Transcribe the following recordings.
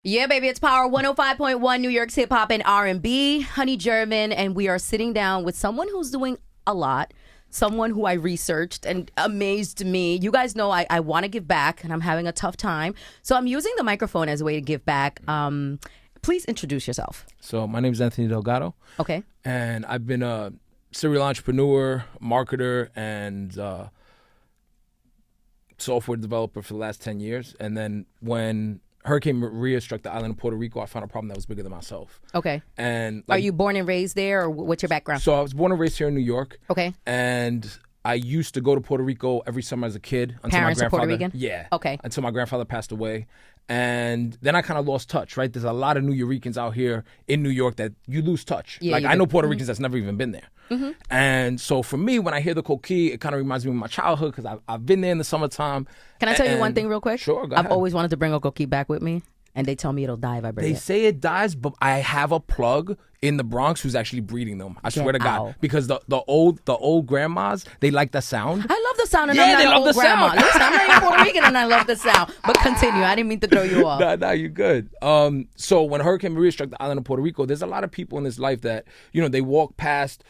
Yeah, baby, it's Power 105.1 New York's hip hop and R&B. Honey German, and we are sitting down with someone who's doing a lot, someone who I researched and amazed me. You guys know I want to give back, and I'm having a tough time, so I'm using the microphone as a way to give back. Please introduce yourself. So my name is Anthony Delgado. Okay. And I've been a serial entrepreneur, marketer, and software developer for the last 10 years. And then when Hurricane Maria struck the island of Puerto Rico, I found a problem that was bigger than myself. Okay. And are you born and raised there, or what's your background? So I was born and raised here in New York. Okay. And I used to go to Puerto Rico every summer as a kid until Parents my are Puerto grandfather. Rican? Yeah. Okay. Until my grandfather passed away. And then I kind of lost touch, right? There's a lot of New Yorkers out here in New York that you lose touch. Yeah, like you I do. know Puerto Ricans that's never even been there. Mm-hmm. And so for me, when I hear the coquille, it kind of reminds me of my childhood because I've been there in the summertime. Can I tell you one thing real quick? Sure, go I've ahead. always wanted to bring a coquille back with me, and they tell me it'll die if I bring They it. say it dies, but I have a plug in the Bronx who's actually breeding them. I swear to God, out. because the old grandmas, they like the sound. I love the sound, and Yeah, I'm not they an love old the grandma. sound. Listen, I'm not even Puerto Rican, and I love the sound. But continue. I didn't mean to throw you off. Nah, you're good. So when Hurricane Maria struck the island of Puerto Rico, there's a lot of people in this life that, they walk past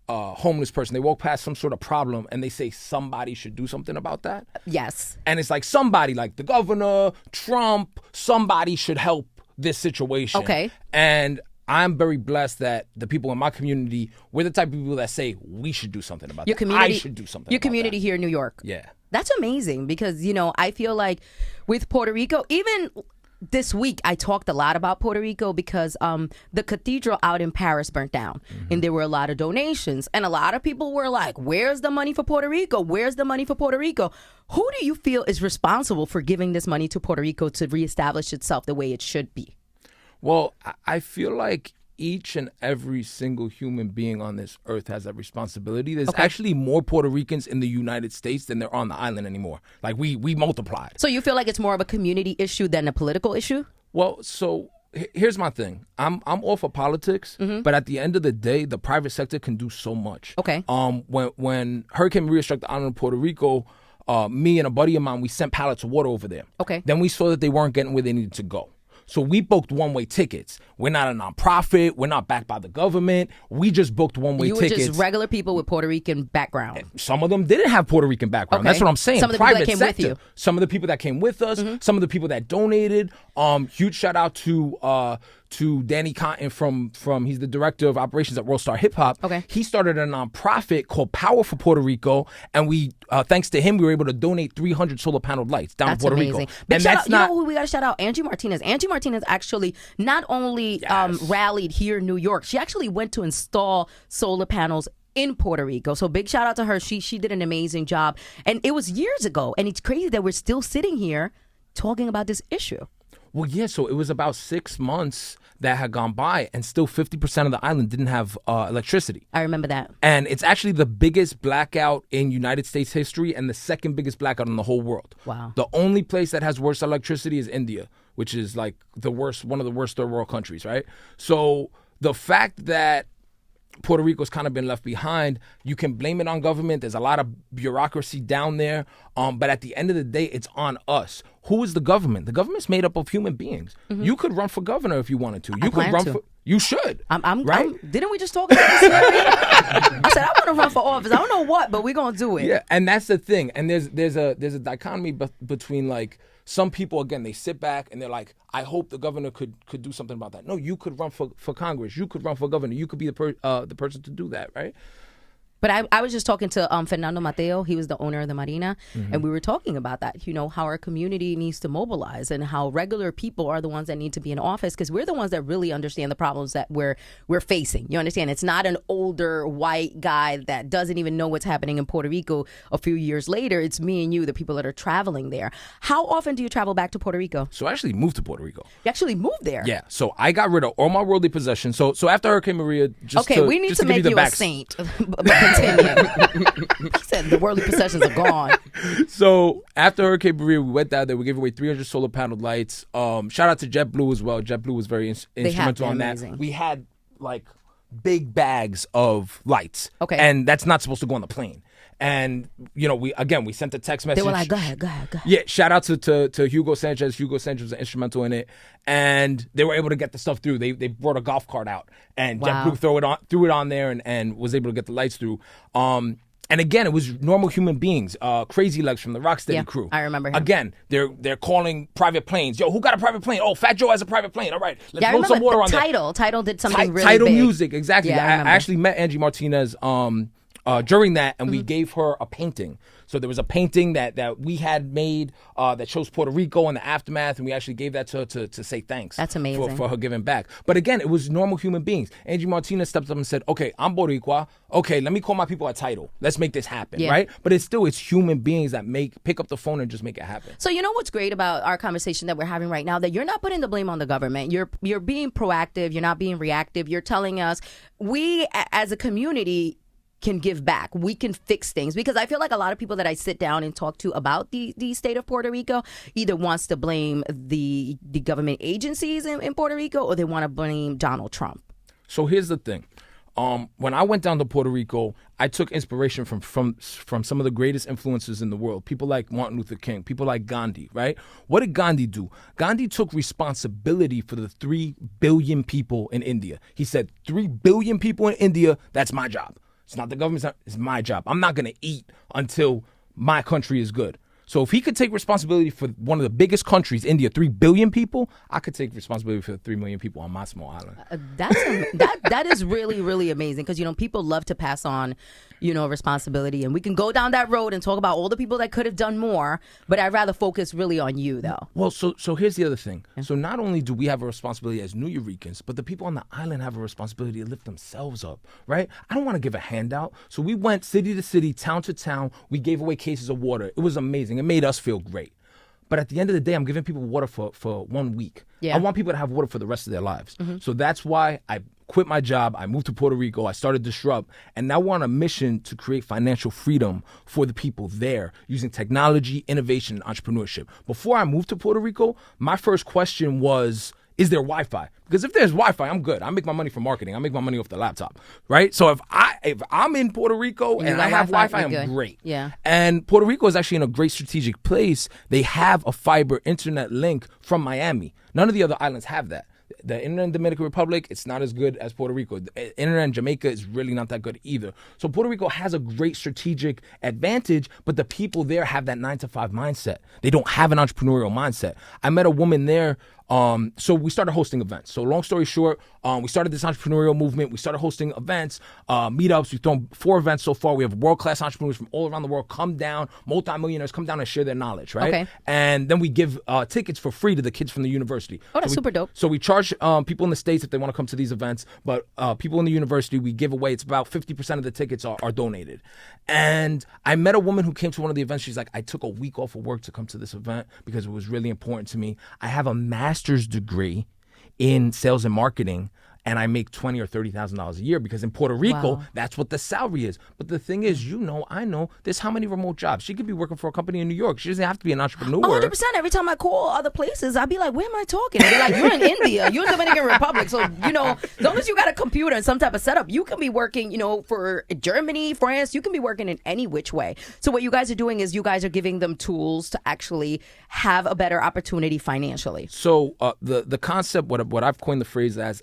homeless person. They walk past some sort of problem and they say somebody should do something about that. Yes. And it's like somebody, like the governor, Trump, somebody should help this situation. Okay. And I'm very blessed that the people in my community, we're the type of people that say we should do something about Your that. community, I should do something Your about community that. here in New York. Yeah. That's amazing because, I feel like with Puerto Rico, even this week I talked a lot about Puerto Rico because the cathedral out in Paris burnt down, and there were a lot of donations, and a lot of people were like, where's the money for Puerto Rico? Where's the money for Puerto Rico? Who do you feel is responsible for giving this money to Puerto Rico to reestablish itself the way it should be? Well, I feel like each and every single human being on this earth has that responsibility. There's actually more Puerto Ricans in the United States than there are on the island anymore. Like we multiplied. So you feel like it's more of a community issue than a political issue? Well, so here's my thing. I'm all for politics, but at the end of the day, the private sector can do so much. Okay. When Hurricane Maria struck the island of Puerto Rico, me and a buddy of mine, we sent pallets of water over there. Okay. Then we saw that they weren't getting where they needed to go. So we booked one-way tickets. We're not a nonprofit. We're not backed by the government. We just booked one-way tickets. You were just regular people with Puerto Rican background. Some of them didn't have Puerto Rican background. Okay. That's what I'm saying. Some of the people that came with you. Some of the people that came with us. Some of the people that donated. Huge shout out to Danny Cotton from he's the director of operations at World Star Hip Hop. Okay. He started a nonprofit called Power for Puerto Rico, and we thanks to him we were able to donate 300 solar paneled lights down in Puerto amazing. Rico. Big And shout that's out, not. you know who we got to shout out? Angie Martinez. Angie Martinez actually not only rallied here in New York, she actually went to install solar panels in Puerto Rico. So big shout out to her. She did an amazing job. And it was years ago. And it's crazy that we're still sitting here talking about this issue. Well, yeah, so it was about 6 months that had gone by, and still 50% of the island didn't have electricity. I remember that. And it's actually the biggest blackout in United States history and the second biggest blackout in the whole world. Wow. The only place that has worse electricity is India, which is like one of the worst third world countries, right? So the fact that Puerto Rico's kind of been left behind, you can blame it on government. There's a lot of bureaucracy down there. But at the end of the day, it's on us. Who is the government? The government's made up of human beings. You could run for governor if you wanted to. You could run for. You should. Didn't we just talk about this? I said I want to run for office. I don't know what, but we're gonna do it. Yeah, and that's the thing. And there's a dichotomy between like some people, again, they sit back and they're like, I hope the governor could do something about that. No, you could run for Congress. You could run for governor. You could be the person to do that, right? But I was just talking to Fernando Mateo. He was the owner of the Marina, and we were talking about that, how our community needs to mobilize and how regular people are the ones that need to be in office because we're the ones that really understand the problems that we're facing. You understand? It's not an older white guy that doesn't even know what's happening in Puerto Rico a few years later. It's me and you, the people that are traveling there. How often do you travel back to Puerto Rico? So I actually moved to Puerto Rico. You actually moved there? Yeah. So I got rid of all my worldly possessions. So after Hurricane Maria, we need to make you a saint. Continue. He said the worldly possessions are gone. So after Hurricane Maria, we went down there. We gave away 300 solar paneled lights. Shout out to JetBlue as well. JetBlue was very instrumental on that. Amazing. We had like big bags of lights. Okay. And that's not supposed to go on the plane. And, you know, we sent a text message. They were like, go ahead. Yeah, shout out to Hugo Sanchez. Hugo Sanchez was instrumental in it. And they were able to get the stuff through. They brought a golf cart out. And JetBlue threw it on there and was able to get the lights through. And again, it was normal human beings. Crazy Legs from the Rocksteady crew. I remember him. Again, they're calling private planes. Yo, who got a private plane? Oh, Fat Joe has a private plane. All right, let's load some water on there. Title did something really Title big. Music, exactly. Yeah, I actually met Angie Martinez during that, and we gave her a painting. So there was a painting that we had made that shows Puerto Rico and the aftermath, and we actually gave that to her to say thanks. That's amazing. For her giving back. But again, it was normal human beings. Angie Martinez stepped up and said, okay, I'm Boricua. Okay, let me call my people at Title. Let's make this happen, right? But it's human beings that pick up the phone and just make it happen. So you know what's great about our conversation that we're having right now? That you're not putting the blame on the government. You're being proactive. You're not being reactive. You're telling us we as a community can give back. We can fix things, because I feel like a lot of people that I sit down and talk to about the state of Puerto Rico either wants to blame the government agencies in Puerto Rico, or they want to blame Donald Trump. So here's the thing. When I went down to Puerto Rico, I took inspiration from some of the greatest influences in the world. People like Martin Luther King, people like Gandhi, right? What did Gandhi do? Gandhi took responsibility for the 3 billion people in India. He said, 3 billion people in India, that's my job. It's not the government's, it's my job. I'm not going to eat until my country is good. So if he could take responsibility for one of the biggest countries, India, 3 billion people, I could take responsibility for 3 million people on my small island. That is really, really amazing, because, you know, people love to pass on, you know, responsibility, and we can go down that road and talk about all the people that could have done more, but I'd rather focus really on you, though. Well, so here's the other thing. So not only do we have a responsibility as New Yorkers, but the people on the island have a responsibility to lift themselves up, right? I don't want to give a handout. So we went city to city, town to town. We gave away cases of water. It was amazing. It made us feel great. But at the end of the day, I'm giving people water for 1 week. Yeah. I want people to have water for the rest of their lives. Mm-hmm. So that's why I quit my job. I moved to Puerto Rico. I started Disrupt. And now we're on a mission to create financial freedom for the people there using technology, innovation, and entrepreneurship. Before I moved to Puerto Rico, my first question was, is there Wi-Fi? Because if there's Wi-Fi, I'm good. I make my money from marketing. I make my money off the laptop, right? So if I'm in Puerto Rico and I have Wi-Fi, I'm great. Yeah. And Puerto Rico is actually in a great strategic place. They have a fiber internet link from Miami. None of the other islands have that. The internet in Dominican Republic, it's not as good as Puerto Rico. The internet in Jamaica is really not that good either. So Puerto Rico has a great strategic advantage, but the people there have that 9-to-5 mindset. They don't have an entrepreneurial mindset. I met a woman there. So we started hosting events. So long story short, we started this entrepreneurial movement. We started hosting events, meetups. We've thrown 4 events so far. We have world-class entrepreneurs from all around the world come down, multimillionaires come down and share their knowledge, right? Okay. And then we give tickets for free to the kids from the university. Oh, that's super dope. So we charge people in the States if they want to come to these events, but people in the university, we give away, it's about 50% of the tickets are donated. And I met a woman who came to one of the events. She's like, I took a week off of work to come to this event because it was really important to me. I have a master's degree in sales and marketing, and I make $20,000 or $30,000 a year, because in Puerto Rico, that's what the salary is. But the thing is, I know there's how many remote jobs. She could be working for a company in New York. She doesn't have to be an entrepreneur. 100%. Every time I call other places, I'd be like, where am I talking? And they're like, you're in India, you're in Dominican Republic. So, as long as you got a computer and some type of setup, you can be working, for Germany, France, you can be working in any which way. So what you guys are doing is you guys are giving them tools to actually have a better opportunity financially. So the concept, what I've coined the phrase as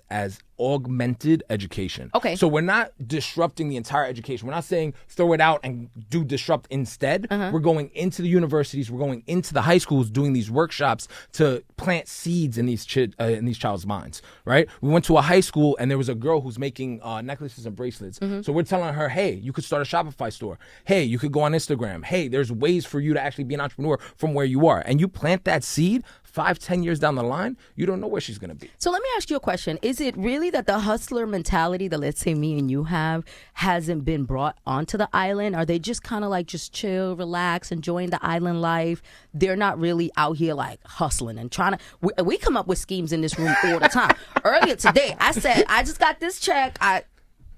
augmented education. Okay. So we're not disrupting the entire education. We're not saying throw it out and do disrupt instead. We're going into the universities. We're going into the high schools, doing these workshops to plant seeds in these child's minds. Right. We went to a high school and there was a girl who's making necklaces and bracelets. So we're telling her, hey, you could start a Shopify store. Hey, you could go on Instagram. Hey, there's ways for you to actually be an entrepreneur from where you are. And you plant that seed. 5-10 years down the line, you don't know where she's going to be. So let me ask you a question. Is it really that the hustler mentality that, let's say, me and you have hasn't been brought onto the island? Are they just kind of like just chill, relax, enjoying the island life? They're not really out here like hustling and trying to... We come up with schemes in this room all the time. Earlier today, I said, I just got this check.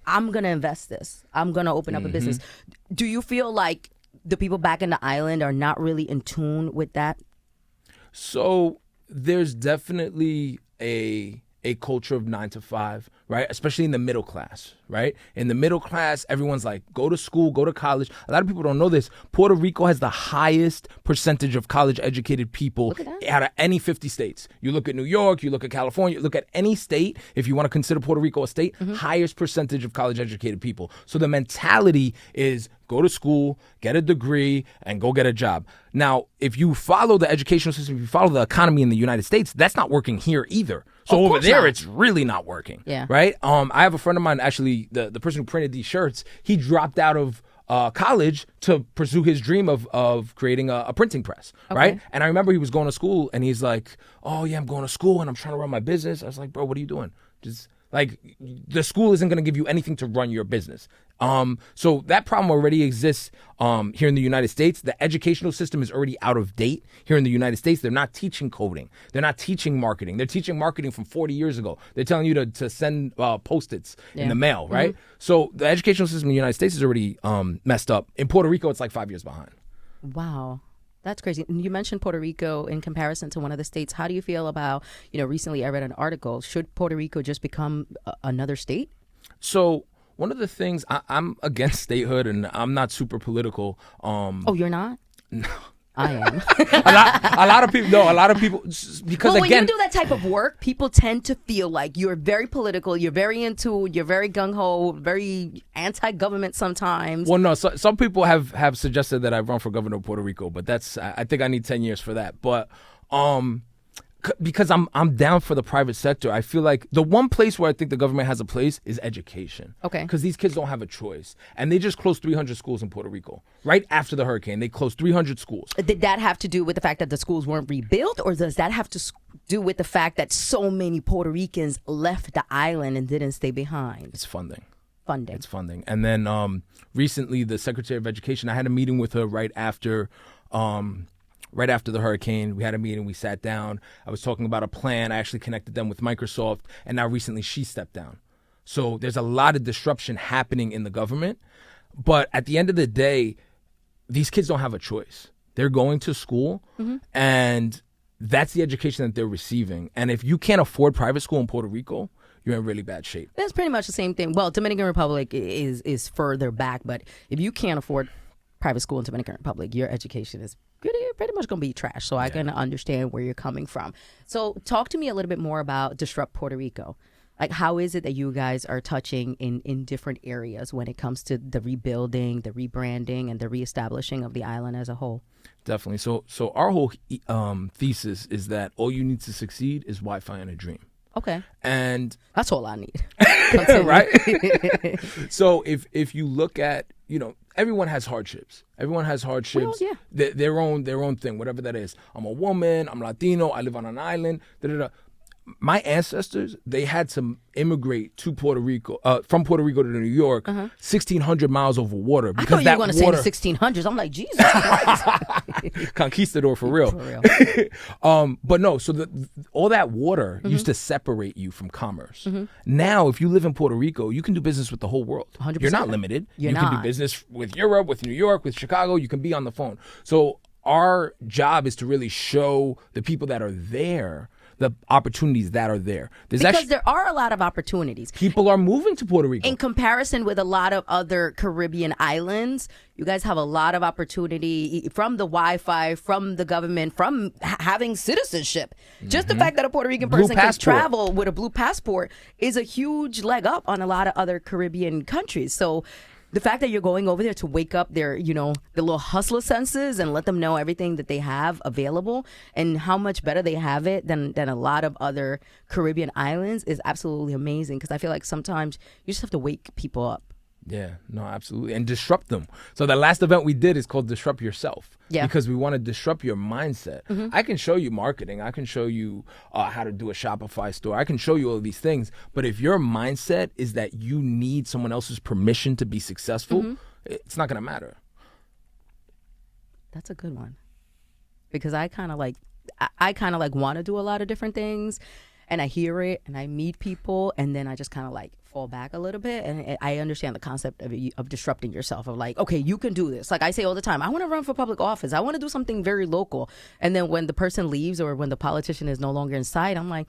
I'm going to invest this. I'm going to open up a business. Do you feel like the people back in the island are not really in tune with that? So there's definitely an a culture of 9 to 5, right? Especially in the middle class, right? In the middle class, everyone's like, go to school, go to college. A lot of people don't know this. Puerto Rico has the highest percentage of college-educated people out of any 50 states. You look at New York, you look at California, you look at any state, if you want to consider Puerto Rico a state, highest percentage of college-educated people. So the mentality is go to school, get a degree, and go get a job. Now, if you follow the educational system, if you follow the economy in the United States, that's not working here either. So over there, it's really not working. Yeah. Right? I have a friend of mine, actually, the person who printed these shirts, he dropped out of college to pursue his dream of creating a printing press, right? And I remember he was going to school, and he's like, oh, yeah, I'm going to school, and I'm trying to run my business. I was like, bro, what are you doing? Just like, the school isn't going to give you anything to run your business. So that problem already exists here in the United States. The educational system is already out of date here in the United States. They're not teaching coding. They're not teaching marketing. They're teaching marketing from 40 years ago. They're telling you to send Post-its in the mail, right? So the educational system in the United States is already messed up. In Puerto Rico, it's like 5 years behind. Wow. That's crazy. And you mentioned Puerto Rico in comparison to one of the states. How do you feel about, recently I read an article, should Puerto Rico just become another state? So one of the things, I'm against statehood, and I'm not super political. Oh, you're not? No. I am. a lot of people, because when again, you do that type of work, people tend to feel like you're very political, you're very you're very gung-ho, very anti-government sometimes. Well, no, some people have suggested that I run for governor of Puerto Rico, but I think I need 10 years for that. But because I'm down for the private sector. I feel like the one place where I think the government has a place is education. Okay. Because these kids don't have a choice. And they just closed 300 schools in Puerto Rico. Right after the hurricane, they closed 300 schools. Did that have to do with the fact that the schools weren't rebuilt, or does that have to do with the fact that so many Puerto Ricans left the island and didn't stay behind? It's funding. It's funding. And then recently, the Secretary of Education, I had a meeting with her right after the hurricane. We had a meeting, we sat down. I was talking about a plan. I actually connected them with Microsoft, and now recently she stepped down. So there's a lot of disruption happening in the government. But at the end of the day, these kids don't have a choice. They're going to school, and that's the education that they're receiving. And if you can't afford private school in Puerto Rico, you're in really bad shape. That's pretty much the same thing. Well, Dominican Republic is further back, but if you can't afford private school in Dominican Republic, your education is pretty much going to be trash. So I can understand where you're coming from. So talk to me a little bit more about Disrupt Puerto Rico. Like, how is it that you guys are touching in different areas when it comes to the rebuilding, the rebranding, and the reestablishing of the island as a whole? Definitely. So our whole thesis is that all you need to succeed is Wi-Fi and a dream. Okay. And that's all I need. Right? So if you look at, everyone has hardships. Everyone has hardships. Well, yeah. Their own thing, whatever that is. I'm a woman, I'm Latino, I live on an island, da-da-da. My ancestors, they had to immigrate to Puerto Rico, from Puerto Rico to New York, 1,600 miles over water. Because I thought you were going to say the 1600s. I'm like, Jesus Christ. Conquistador for real. For real. But no, so all that water used to separate you from commerce. Now, if you live in Puerto Rico, you can do business with the whole world. 100%. You're not limited. You can do business with Europe, with New York, with Chicago. You can be on the phone. So our job is to really show the people that are there the opportunities that are there. Because there are a lot of opportunities. People are moving to Puerto Rico. In comparison with a lot of other Caribbean islands, you guys have a lot of opportunity from the Wi-Fi, from the government, from having citizenship. Just the fact that a Puerto Rican person can travel with a blue passport is a huge leg up on a lot of other Caribbean countries. So the fact that you're going over there to wake up their, the little hustler senses and let them know everything that they have available and how much better they have it than a lot of other Caribbean islands is absolutely amazing. Because I feel like sometimes you just have to wake people up. Yeah, no, absolutely. And disrupt them. So the last event we did is called Disrupt Yourself. Yeah. Because we want to disrupt your mindset. I can show you marketing. I can show you how to do a Shopify store. I can show you all of these things. But if your mindset is that you need someone else's permission to be successful, it's not going to matter. That's a good one. Because I kind of like want to do a lot of different things. And I hear it and I meet people and then I just kind of like fall back a little bit. And I understand the concept of disrupting yourself, of like, okay, you can do this. Like I say all the time, I want to run for public office. I want to do something very local. And then when the person leaves or when the politician is no longer in sight, I'm like,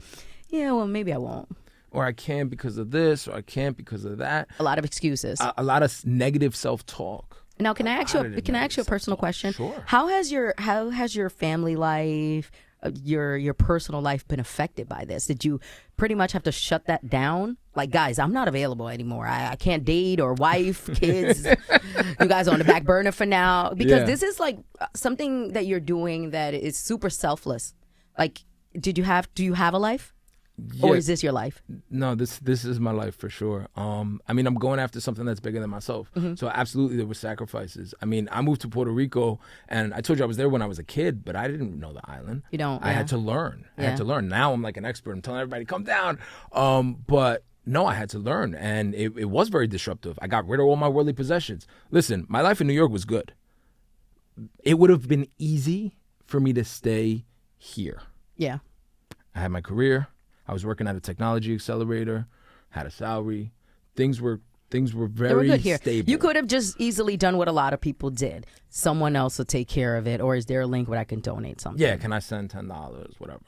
yeah, well, maybe I won't. Or I can't because of this, or I can't because of that. A lot of excuses. A lot of negative self-talk. Now, can I ask you a personal question? Sure. How has your family life, your personal life been affected by this? Did you pretty much have to shut that down? Like, guys, I'm not available anymore. I can't date or wife, kids. You guys are on the back burner for now. Because this is like something that you're doing that is super selfless. Like, do you have a life? Yeah. Or is this your life? No, this is my life for sure. I mean, I'm going after something that's bigger than myself. So absolutely, there were sacrifices. I mean, I moved to Puerto Rico, and I told you I was there when I was a kid, but I didn't know the island. You don't. I had to learn. I had to learn. Now I'm like an expert. I'm telling everybody, come down. But no, I had to learn, and it was very disruptive. I got rid of all my worldly possessions. Listen, my life in New York was good. It would have been easy for me to stay here. Yeah. I had my career. I was working at a technology accelerator, had a salary. Things were very They were good here. stable. You could have just easily done what a lot of people did. Someone else will take care of it, or is there a link where I can donate something? Yeah, can I send $10, whatever?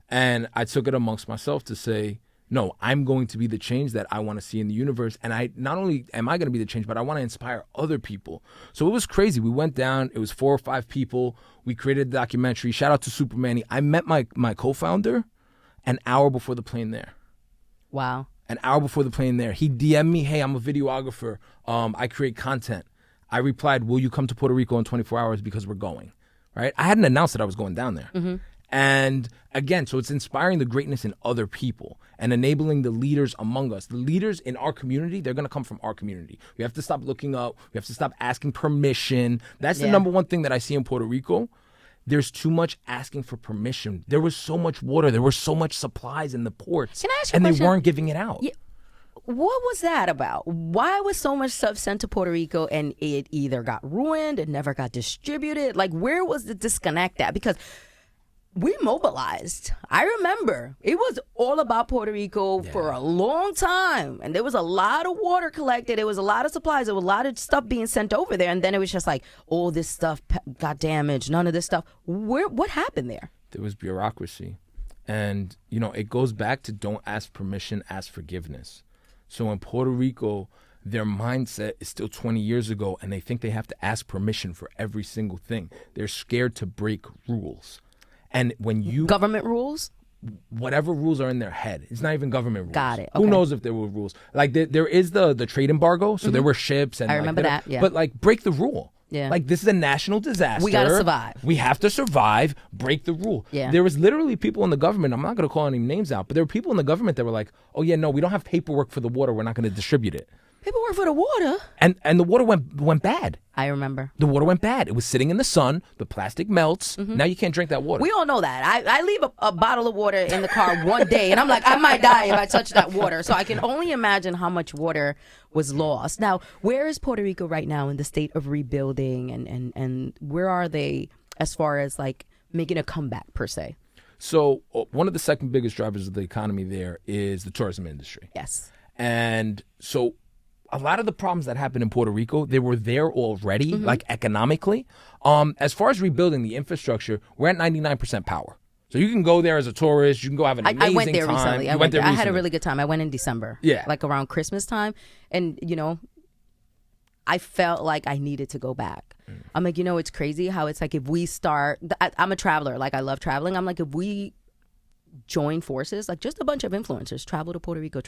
And I took it amongst myself to say, no, I'm going to be the change that I want to see in the universe. And I not only am I going to be the change, but I want to inspire other people. So it was crazy. We went down. It was 4 or 5 people. We created a documentary. Shout out to Supermanny. I met my co-founder an hour before the plane there. Wow. An hour before the plane there. He DM'd me, hey, I'm a videographer. I create content. I replied, will you come to Puerto Rico in 24 hours because we're going, right? I hadn't announced that I was going down there. And again, so it's inspiring the greatness in other people and enabling the leaders among us. The leaders in our community, they're going to come from our community. We have to stop looking up. We have to stop asking permission. That's the number one thing that I see in Puerto Rico. There's too much asking for permission. There was so much water. There were so much supplies in the ports. Can I ask you a and question? they weren't giving it out. Yeah. What was that about? Why was so much stuff sent to Puerto Rico and it either got ruined, it never got distributed? Like, where was the disconnect at? Because we mobilized. I remember it was all about Puerto Rico for a long time. And there was a lot of water collected. There was a lot of supplies. There was a lot of stuff being sent over there. And then it was just like, oh, this stuff got damaged. None of this stuff. What happened there? There was bureaucracy. And, you know, it goes back to don't ask permission, ask forgiveness. So in Puerto Rico, their mindset is still 20 years ago, and they think they have to ask permission for every single thing. They're scared to break rules. And when you... Government rules? Whatever rules are in their head. It's not even government rules. Got it. Who Okay. knows if there were rules? Like, there is the trade embargo, so there were ships. And I remember that, yeah. But, like, break the rule. Yeah. Like, this is a national disaster. We gotta survive. We have to survive, break the rule. Yeah. There was literally people in the government, I'm not going to call any names out, but there were people in the government that were like, oh, yeah, no, we don't have paperwork for the water. We're not going to distribute it. Paperwork for the water? And the water went bad. I remember. The water went bad. It was sitting in the sun. The plastic melts. Now you can't drink that water. We all know that. I leave a bottle of water in the car one day, and I'm like, I might die if I touch that water. So I can only imagine how much water was lost. Now, where is Puerto Rico right now in the state of rebuilding, and where are they as far as like making a comeback per se? So one of the second biggest drivers of the economy there is the tourism industry. Yes. And so a lot of the problems that happened in Puerto Rico, they were there already, like economically. As far as rebuilding the infrastructure, we're at 99% power. So you can go there as a tourist. You can go have an amazing time. I went there recently. You went there I had a recently. really good time. I went in December. Yeah. Like around Christmas time. And, you know, I felt like I needed to go back. I'm like, you know, it's crazy how it's like if we start, I'm a traveler. Like I love traveling. I'm like, if we join forces, like just a bunch of influencers, travel to Puerto Rico,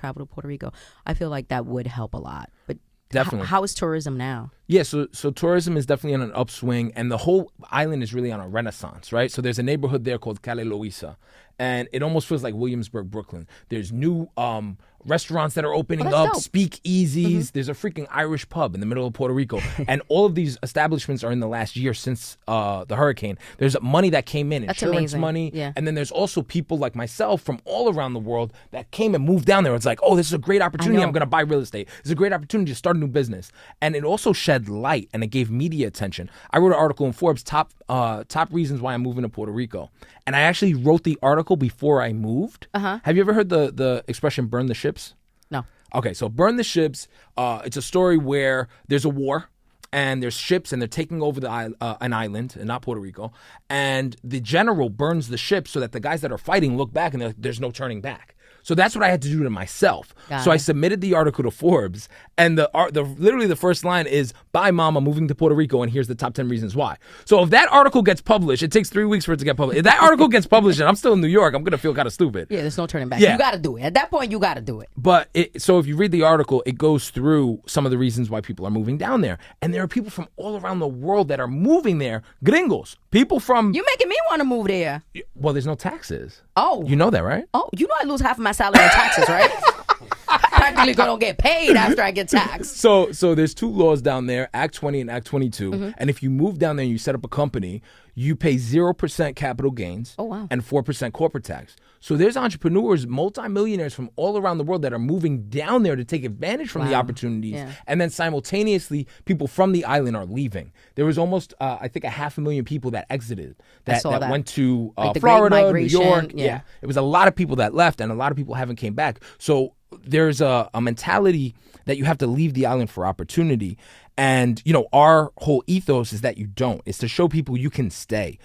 I feel like that would help a lot. But Definitely. How is tourism now? Yeah, so tourism is definitely on an upswing, and the whole island is really on a renaissance, right? So there's a neighborhood there called Calle Loíza, and it almost feels like Williamsburg, Brooklyn. There's new restaurants that are opening up, dope. speakeasies. There's a freaking Irish pub in the middle of Puerto Rico, and all of these establishments are in the last year since the hurricane. There's money that came in, That's insurance amazing. money, Yeah. and then there's also people like myself from all around the world that came and moved down there. It's like, oh, this is a great opportunity. know. I'm going to buy real estate. It's a great opportunity to start a new business, and it also shed light and it gave media attention. I wrote an article in Forbes, top reasons why I'm moving to Puerto Rico, and I actually wrote the article before I moved. Have you ever heard the expression "burn the ships"? No. Okay, so burn the ships. It's a story where there's a war and there's ships and they're taking over an island, and not Puerto Rico. And the general burns the ship so that the guys that are fighting look back and they're like, there's no turning back. So that's what I had to do to myself. Got So I it. submitted the article to Forbes, and literally the first line is, "Bye, Mom, I'm moving to Puerto Rico, and here's the top 10 reasons why." So if that article gets published, it takes 3 weeks for it to get published. If that article gets published and I'm still in New York, I'm going to feel kind of stupid. Yeah, there's no turning back. Yeah. You got to do it. At that point, you got to do it. But so if you read the article, it goes through some of the reasons why people are moving down there. And there are people from all around the world that are moving there. Gringos. People from... You making me want to move there. Well, there's no taxes. Oh. You know that, right? Oh, you know I lose half of my salary in taxes, right? I practically don't get paid after I get taxed. So there's 2 laws down there, Act 20 and Act 22. Mm-hmm. And if you move down there and you set up a company, you pay 0% capital gains and 4% corporate tax. So there's entrepreneurs, multimillionaires from all around the world that are moving down there to take advantage from the opportunities. Yeah. And then simultaneously, people from the island are leaving. There was almost, I think, 500,000 people that exited, that went to Like the Great Florida, New Migration, York. yeah. It was a lot of people that left, and a lot of people haven't came back. So there's a mentality that you have to leave the island for opportunity. And, our whole ethos is that you don't. It's to show people you can stay.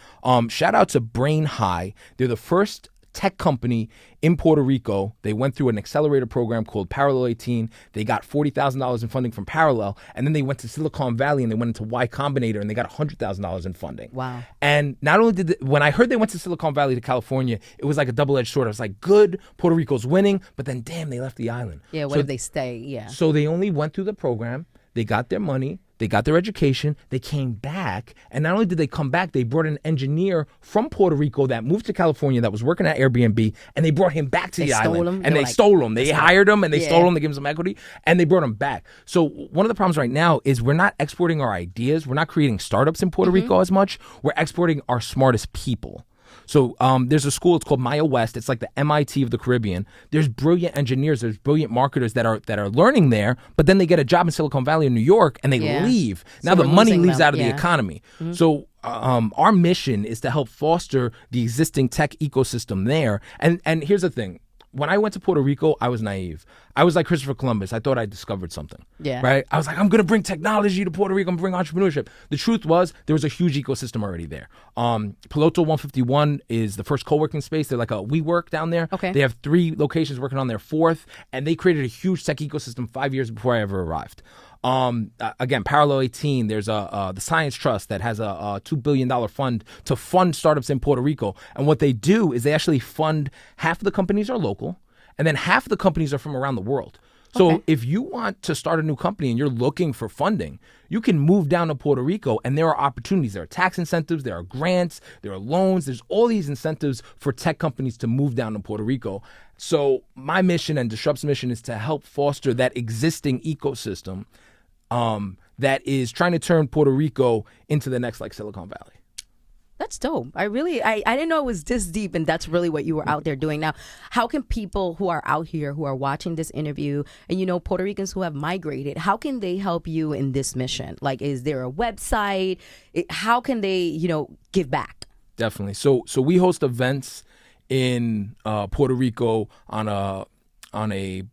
Shout out to Brain High. They're the first tech company in Puerto Rico. They went through an accelerator program called Parallel 18. They got $40,000 in funding from Parallel, and then they went to Silicon Valley and they went into Y Combinator and they got $100,000 in funding. Wow. And not only when I heard they went to Silicon Valley to California, it was like a double-edged sword. I was like, good, Puerto Rico's winning, but then damn, they left the island. Yeah, what if they stay? Yeah. So they only went through the program, they got their money, they got their education, they came back, and not only did they come back, they brought an engineer from Puerto Rico that moved to California that was working at Airbnb, and they brought him back to the island. And they stole him. They hired him, and they stole him, they gave him some equity, and they brought him back. So one of the problems right now is we're not exporting our ideas. We're not creating startups in Puerto Rico as much. We're exporting our smartest people. So there's a school, it's called Maya West. It's like the MIT of the Caribbean. There's brilliant engineers, there's brilliant marketers that are learning there, but then they get a job in Silicon Valley or New York and they leave. So now the money leaves them. out of the economy. So our mission is to help foster the existing tech ecosystem there. And here's the thing. When I went to Puerto Rico, I was naive. I was like Christopher Columbus. I thought I discovered something. Yeah. Right? I was like, I'm going to bring technology to Puerto Rico. I'm going to bring entrepreneurship. The truth was, there was a huge ecosystem already there. Piloto 151 is the first co-working space. They're like a WeWork down there. Okay. They have 3 locations working on their 4th, and they created a huge tech ecosystem 5 years before I ever arrived. Again, Parallel 18, there's the Science Trust that has a $2 billion fund to fund startups in Puerto Rico. And what they do is they actually fund, half of the companies are local, and then half of the companies are from around the world. So if you want to start a new company and you're looking for funding, you can move down to Puerto Rico, and there are opportunities. There are tax incentives, there are grants, there are loans. There's all these incentives for tech companies to move down to Puerto Rico. So my mission and Disrupt's mission is to help foster that existing ecosystem that is trying to turn Puerto Rico into the next like Silicon Valley. That's dope. I didn't know it was this deep, and that's really what you were out there doing. Now, how can people who are out here, who are watching this interview, and Puerto Ricans who have migrated, how can they help you in this mission? Like, is there a website? How can they, give back? Definitely. So we host events in Puerto Rico on a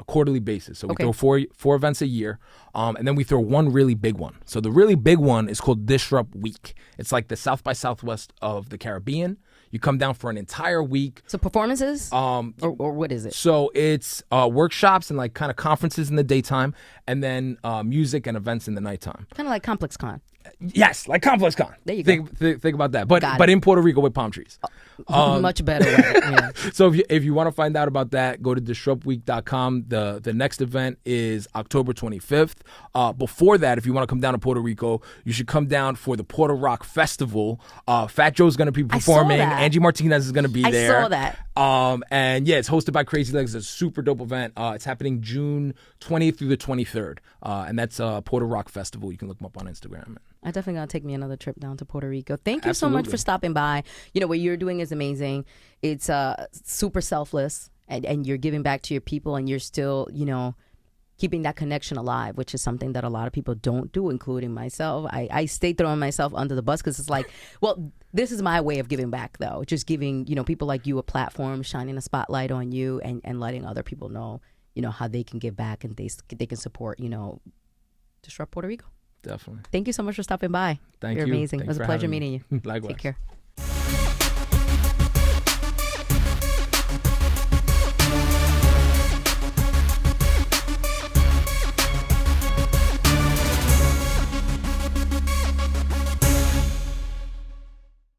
quarterly basis. So we throw four events a year, and then we throw one really big one. So the really big one is called Disrupt Week. It's like the South by Southwest of the Caribbean. You come down for an entire week. So performances? Or what is it? So it's workshops and like kind of conferences in the daytime, and then music and events in the nighttime. Kind of like Complex Con. Yes, like Complex Con. There you go. Think about that. But in Puerto Rico with palm trees. Much better. Yeah. So if you want to find out about that, go to disruptweek.com. The next event is October 25th. Before that, if you want to come down to Puerto Rico, you should come down for the Puerto Rock Festival. Fat Joe's going to be performing. Angie Martinez is going to be there. I saw that. And yeah, it's hosted by Crazy Legs. It's a super dope event. It's happening June 20th through the 23rd. And that's Puerto Rock Festival. You can look them up on Instagram. I definitely gotta take me another trip down to Puerto Rico. Thank you so much for stopping by. What you're doing is amazing. It's super selfless, and you're giving back to your people, and you're still, keeping that connection alive, which is something that a lot of people don't do, including myself. I stay throwing myself under the bus because it's like, well, this is my way of giving back, though. Just giving, people like you a platform, shining a spotlight on you, and letting other people know, how they can give back and they can support, Disrupt Puerto Rico. Definitely. Thank you so much for stopping by. Thank You're you. amazing. Thanks it was a pleasure meeting you. Likewise. Take care.